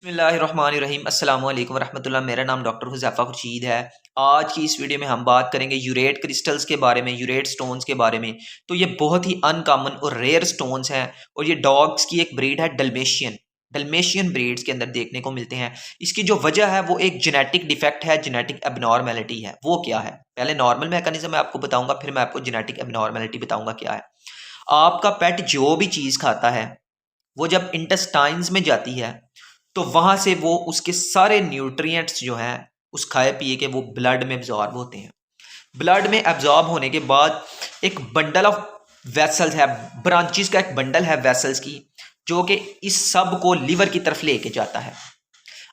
बिस्मिल्लाहिर्रहमानिर्रहीम अस्सलाम वालेकुम रहमतुल्लाह। मेरा नाम डॉक्टर हुज़ैफ़ा खुर्शीद है। आज की इस वीडियो में हम बात करेंगे यूरेट क्रिस्टल्स के बारे में, यूरेट स्टोन्स के बारे में। तो ये बहुत ही अनकॉमन और रेयर स्टोन्स हैं और ये डॉग्स की एक ब्रीड है डल्मेशियन। डल्मेशियन ब्रीड्स के अंदर देखने को मिलते हैं। इसकी जो वजह है वो एक जेनेटिक डिफेक्ट है, जेनेटिक एबनॉर्मेलिटी है। वो क्या है? पहले नॉर्मल मैकेनिज्म मैं आपको बताऊंगा, फिर मैं आपको जेनेटिक एबनॉर्मेलिटी बताऊंगा क्या है। आपका पेट जो भी चीज़ खाता है वो जब इंटेस्टाइन्स में जाती है तो वहां से वो उसके सारे न्यूट्रिएंट्स जो हैं उस खाए पिए के वो ब्लड में एब्जॉर्ब होते हैं। ब्लड में एब्जॉर्ब होने के बाद एक बंडल ऑफ वेसल्स है, ब्रांचेस का एक बंडल है वेसल्स की, जो कि इस सब को लिवर की तरफ लेके जाता है।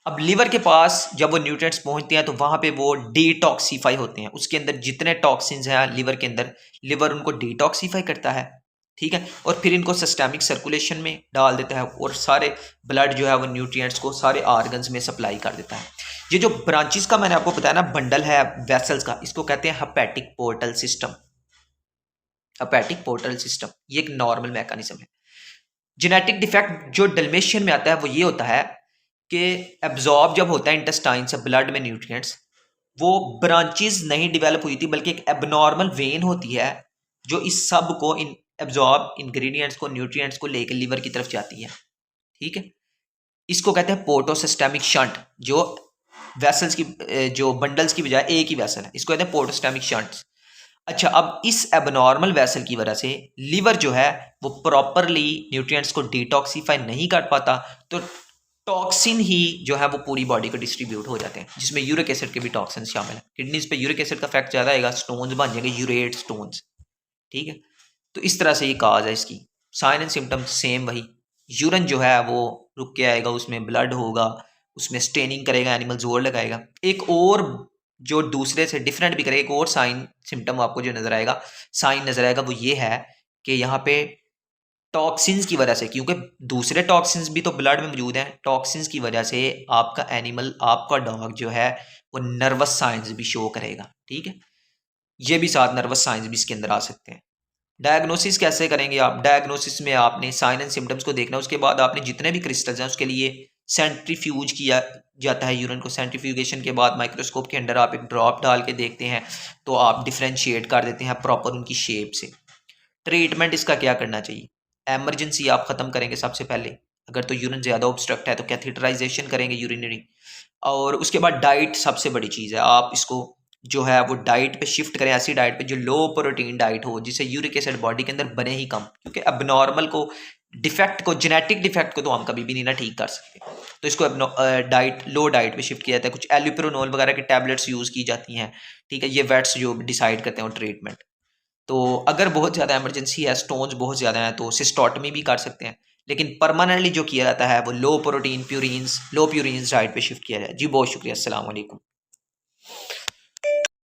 अब लिवर के पास जब वो न्यूट्रिएंट्स पहुंचते हैं तो वहां पे वो डिटॉक्सीफाई होते हैं। उसके अंदर जितने टॉक्सिन्स हैं लिवर के अंदर, लिवर उनको डिटॉक्सीफाई करता है, ठीक है, और फिर इनको सिस्टेमिक सर्कुलेशन में डाल देता है और सारे ब्लड जो है वो न्यूट्रिएंट्स को सारे ऑर्गन्स में सप्लाई कर देता है। ये जो ब्रांचेस का मैंने आपको बताया ना बंडल है वेसल्स का, इसको कहते हैं hepatic portal system. Hepatic portal system ये एक नॉर्मल मैकेनिज्म है। जेनेटिक डिफेक्ट जो डल्मेशियन में आता है वो ये होता है कि एब्जॉर्ब जब होता है इंटेस्टाइन से ब्लड में न्यूट्रिएंट्स, वो ब्रांचेस नहीं डेवलप हुई थी बल्कि एक एबनॉर्मल वेन होती है जो इस सब को इन एब्जॉर्ब इंग्रेडिएंट्स को न्यूट्रिएंट्स को लेकर लिवर की तरफ जाती है, ठीक है। इसको कहते हैं पोर्टोसिस्टेमिक शंट। जो वेसल्स की जो बंडल्स की बजाय एक ही वेसल है, इसको कहते हैं पोर्टोसिस्टेमिक शंट। अच्छा, अब इस एबनॉर्मल वेसल की वजह से लिवर जो है वो प्रॉपरली न्यूट्रिएंट्स को डिटॉक्सीफाई नहीं कर पाता, तो टॉक्सिन ही जो है वो पूरी बॉडी को डिस्ट्रीब्यूट हो जाते हैं, जिसमें यूरिक एसिड के भी टॉक्सिन शामिल है। किडनीज पे यूरिक एसिड का इफेक्ट ज़्यादा आएगा, स्टोन्स बन जाएंगे यूरेट स्टोन्स, ठीक है। तो इस तरह से ये काज है इसकी। साइन एंड सिम्टम्स सेम वही, यूरिन जो है वो रुक के आएगा, उसमें ब्लड होगा, उसमें स्टेनिंग करेगा, एनिमल जोर लगाएगा। एक और जो दूसरे से डिफरेंट भी करेगा, एक और साइन सिम्टम आपको जो नजर आएगा, साइन नजर आएगा, वो ये है कि यहाँ पे टॉक्सिन्स की वजह से, क्योंकि दूसरे टॉक्सिन्स भी तो ब्लड में मौजूद हैं, टॉक्सिन्स की वजह से आपका एनिमल, आपका डॉग जो है वो नर्वस साइंस भी शो करेगा, ठीक है। ये भी साथ नर्वस साइंस भी इसके अंदर आ सकते हैं। डायग्नोसिस कैसे करेंगे आप? डायग्नोसिस में आपने साइन एंड सिम्टम्स को देखना, उसके बाद आपने जितने भी क्रिस्टल्स हैं उसके लिए सेंट्रीफ्यूज किया जाता है यूरिन को। सेंट्रीफ्यूगेशन के बाद माइक्रोस्कोप के अंदर आप एक ड्रॉप डाल के देखते हैं तो आप डिफ्रेंशिएट कर देते हैं प्रॉपर उनकी शेप से। ट्रीटमेंट इसका क्या करना चाहिए? एमरजेंसी आप ख़त्म करेंगे सबसे पहले। अगर तो यूरिन ज़्यादा ऑब्स्ट्रक्ट है तो कैथेटराइजेशन करेंगे यूरिनरी। और उसके बाद डाइट सबसे बड़ी चीज़ है, आप इसको जो है वो डाइट पे शिफ्ट करें, ऐसी डाइट पे जो लो प्रोटीन डाइट हो, जिससे यूरिक एसिड बॉडी के अंदर बने ही कम, क्योंकि अबनॉर्मल को, डिफेक्ट को, जेनेटिक डिफेक्ट को तो हम कभी भी नहीं ना ठीक कर सकते। तो इसको डाइट, लो डाइट पे शिफ्ट किया जाता है। कुछ एल्यूप्रोनोल वगैरह की टैबलेट्स यूज़ की जाती हैं, ठीक है। ये वेट्स जो डिसाइड करते हैं वो ट्रीटमेंट। तो अगर बहुत ज़्यादा इमरजेंसी है, स्टोन्स बहुत ज़्यादा हैं, तो सिस्टोटमी भी कर सकते हैं। लेकिन परमानेंटली जो किया जाता है वो लो प्रोटीन प्यूरिन्स, लो प्यूरिन्स डाइट पे शिफ्ट किया जाए। जी बहुत शुक्रिया, अस्सलाम वालेकुम।